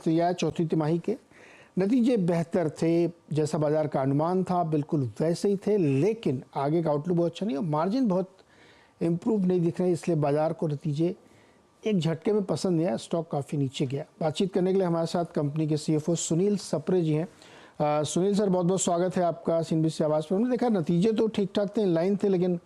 नतीजे आए चौथी तिमाही के। नतीजे बेहतर थे, जैसा बाजार का अनुमान था बिल्कुल वैसे ही थे, लेकिन आगे का आउटलुक बहुत अच्छा नहीं और मार्जिन बहुत इम्प्रूव नहीं दिख रहे, इसलिए बाजार को नतीजे एक झटके में पसंद नहीं आया, स्टॉक काफ़ी नीचे गया। बातचीत करने के लिए हमारे साथ कंपनी के CFO सुनील सप्रे जी हैं। सुनील सर, बहुत बहुत स्वागत है आपका CNBC आवाज़ पर। हमने देखा नतीजे तो ठीक ठाक थे, लाइन थे, लेकिन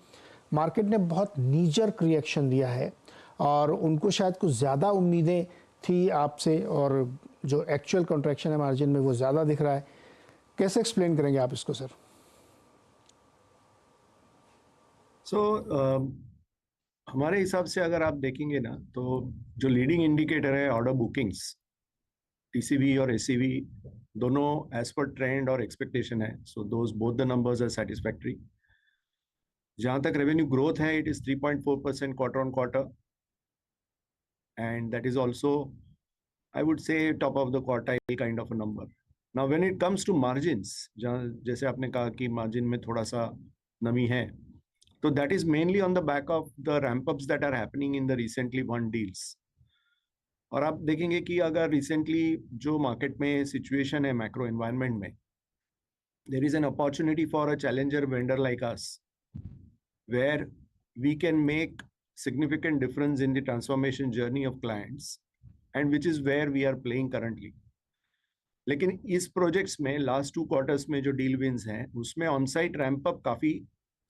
मार्केट ने बहुत नीजर्क रिएक्शन दिया है और उनको शायद कुछ ज़्यादा उम्मीदें थी आपसे और जो एक्चुअल कॉन्ट्रैक्शन है मार्जिन में वो ज़्यादा दिख रहा है। कैसे एक्सप्लेन करेंगे आप इसको सर? हमारे हिसाब से अगर आप देखेंगे ना, तो जो लीडिंग इंडिकेटर है ऑर्डर बुकिंग्स, TCV और ACV दोनों एज पर ट्रेंड और एक्सपेक्टेशन है। So those both the numbers are satisfactory. जहां तक रेवेन्यू ग्रोथ है, it is 3.4% quarter on quarter, and that is also I would say top of the quartile kind of a number. Now when it comes to margins, जहां जैसे आपने कहा कि margin में थोड़ा सा नमी है, तो that is mainly on the back of the ramp-ups that are happening in the recently won deals. और आप देखेंगे कि अगर रिसेंटली जो मार्केट में सिचुएशन है मैक्रो एनवायरनमेंट में, there is an opportunity for a challenger vendor like us where we can make significant difference in the transformation journey of clients, and which is where we are playing currently. लेकिन इस projects में last 2 quarters में जो deal wins हैं, उसमें on site ramp up काफी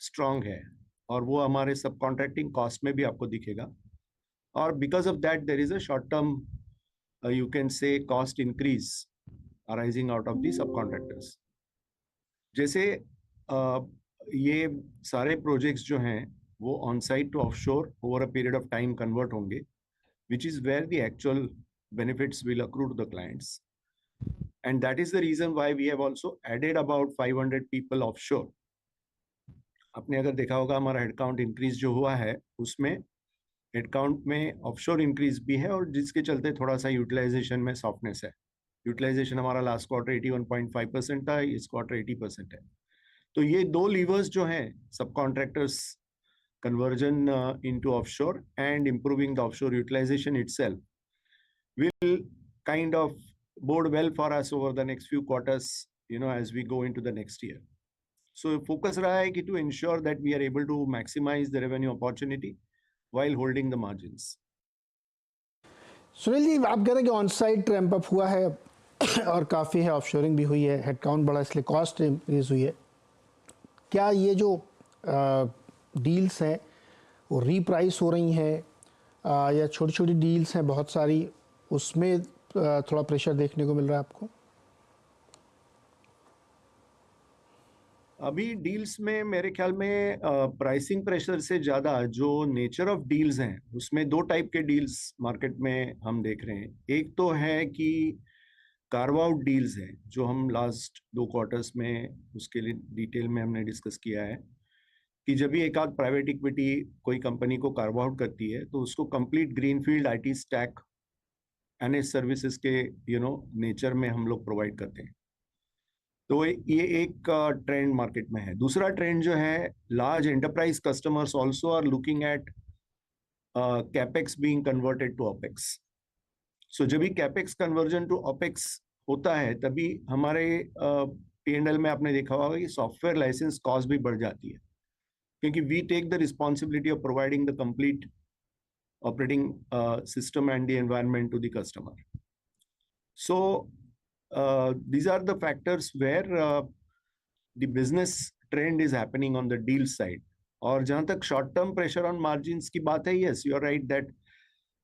strong है और वो हमारे सब कॉन्ट्रैक्टिंग कॉस्ट में भी आपको दिखेगा। और because of that there is a short term you can say cost increase arising out of the subcontractors. जैसे ये सारे प्रोजेक्ट्स जो हैं वो on site to offshore over a period of time convert होंगे, which is where the actual benefits will accrue to the clients, and that is the reason why we have also added about 500 people offshore. आपने अगर देखा होगा हमारा headcount increase जो हुआ है, उसमें हेडकाउंट में ऑफशोर इंक्रीज भी है और जिसके चलते थोड़ा सा यूटिलाइजेशन में सॉफ्टनेस है। यूटिलाइजेशन हमारा लास्ट क्वार्टर 81.5% था, इस क्वार्टर 80% है। तो ये दो लीवर्स जो हैं, subcontractors conversion into offshore and improving the offshore utilisation itself, will kind of bode well for us over the next few quarters, as we go into the next year. So focus raha hai ki to ensure that we are able to maximize the revenue opportunity while holding the margins. Sunil ji, आप कह रहे हैं कि on site ramp up हुआ है और काफ़ी है, ऑफशोरिंग भी हुई है, हेडकाउंट बढ़ा इसलिए कॉस्ट इंक्रीज हुई है। क्या ये जो डील्स हैं वो रीप्राइस हो रही हैं या छोटी छोटी डील्स हैं बहुत सारी, उसमें थोड़ा प्रेशर देखने को मिल रहा है आपको? अभी डील्स में मेरे ख्याल में प्राइसिंग प्रेशर से ज्यादा जो नेचर ऑफ डील्स हैं, उसमें 2 टाइप के डील्स मार्केट में हम देख रहे हैं। एक तो है कि कार्व आउट डील्स हैं, जो हम लास्ट 2 क्वार्टर्स में उसके लिए डिटेल में हमने डिस्कस किया है कि जब भी एक आध प्राइवेट इक्विटी कोई कंपनी को कार्व आउट करती है, तो उसको complete greenfield IT stack NS services के नेचर में हम लोग प्रोवाइड करते हैं। तो ये एक ट्रेंड मार्केट में है। दूसरा ट्रेंड जो है, large enterprise customers also are looking at capex being converted to opex. So जब भी कैपेक्स कन्वर्जन टू ओपेक्स होता है, तभी हमारे P&L में आपने देखा होगा कि सॉफ्टवेयर लाइसेंस कॉस्ट भी बढ़ जाती है, क्योंकि we take the responsibility of providing the complete operating system and the environment to the customer. So these are the factors where the business trend is happening on the deal side. और जहां तक short term pressure on margins की बात है, yes, you are right that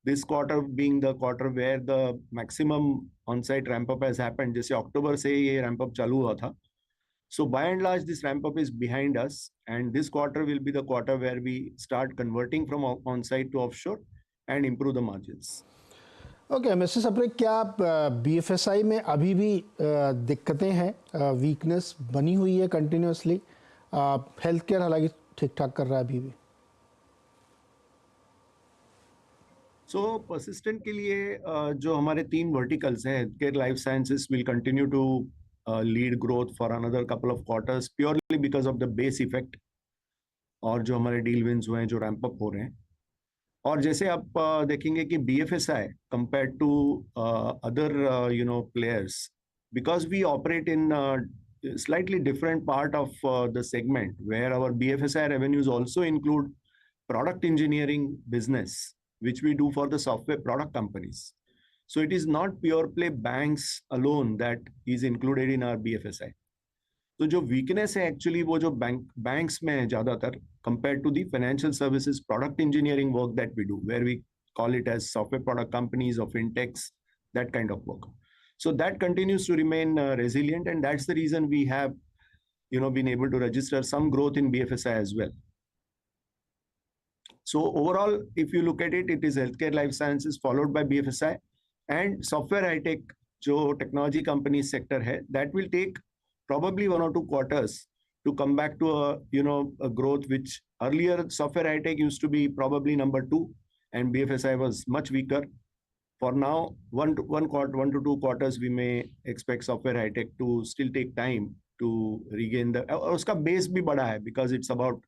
this quarter being the quarter where the maximum on-site ramp up has happened, जैसे अक्टूबर से ये ramp up चालू हुआ था. So by and large, this ramp up is behind us, and this quarter will be the quarter where we start converting from on-site to offshore and improve the margins. Okay mister Sapre, क्या BFSI में अभी भी दिक्कतें हैं, weakness बनी हुई है continuously? Health care हालांकि ठीक ठाक कर रहा है अभी भी। So persistent के लिए जो हमारे 3 वर्टिकल्स हैं, health care, life sciences will continue to lead growth for another couple of quarters purely because of the base effect और जो हमारे deal wins हुए हैं जो ramp up हो रहे हैं। और जैसे आप देखेंगे कि BFSI compared to other players, because we operate in slightly different part of the segment where our BFSI revenues also include product engineering business, which we do for the software product companies. So it is not pure play banks alone that is included in our BFSI. तो जो weakness है actually वो जो banks में है ज्यादातर compare to the financial services product engineering work that we do where we call it as software product companies or fintechs, that kind of work. So that continues to remain resilient, and that's the reason we have been able to register some growth in BFSI as well. So overall, if you look at it, it is healthcare life sciences followed by BFSI and software high tech जो technology companies sector है, that will take probably 1 or 2 quarters to come back to a growth which earlier software high tech used to be probably number 2 and BFSI was much weaker. For now, 1 to 2 quarters we may expect software high tech to still take time to regain the उसका base भी बड़ा है because it's about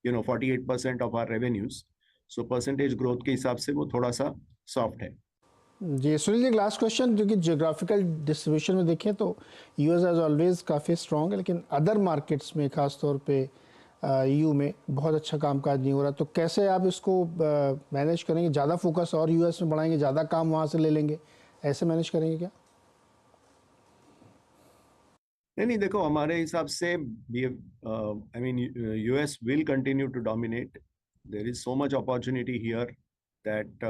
48% of our revenues. So percentage growth के हिसाब से वो थोड़ा सा soft है. जी सुनील जी, लास्ट क्वेश्चन, क्योंकि जियोग्राफिकल डिस्ट्रीब्यूशन में देखें तो यूएस एज ऑलवेज काफ़ी स्ट्रॉन्ग है, लेकिन अदर मार्केट्स में खास तौर पे ईयू में बहुत अच्छा कामकाज नहीं हो रहा, तो कैसे आप इसको मैनेज करेंगे? ज़्यादा फोकस और यूएस में बढ़ाएंगे, ज़्यादा काम वहाँ से ले लेंगे, ऐसे मैनेज करेंगे क्या? नहीं, देखो हमारे हिसाब से I mean US will continue to dominate. There is so much opportunity here that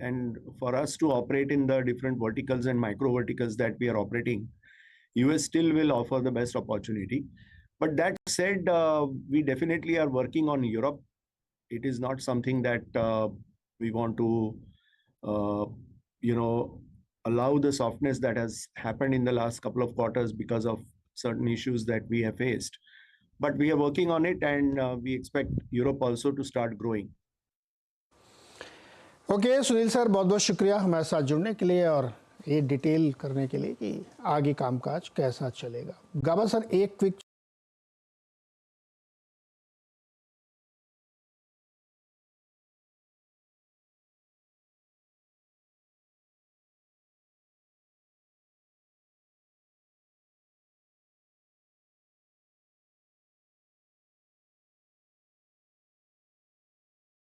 and for us to operate in the different verticals and micro verticals that we are operating, US still will offer the best opportunity. But that said, we definitely are working on Europe. It is not something that we want to allow the softness that has happened in the last couple of quarters because of certain issues that we have faced. But we are working on it, and we expect Europe also to start growing. Okay Sunil sir, बहुत बहुत शुक्रिया हमारे साथ जुड़ने के लिए और ये डिटेल करने के लिए कि आगे कामकाज कैसा चलेगा। गाबा सर, एक क्विक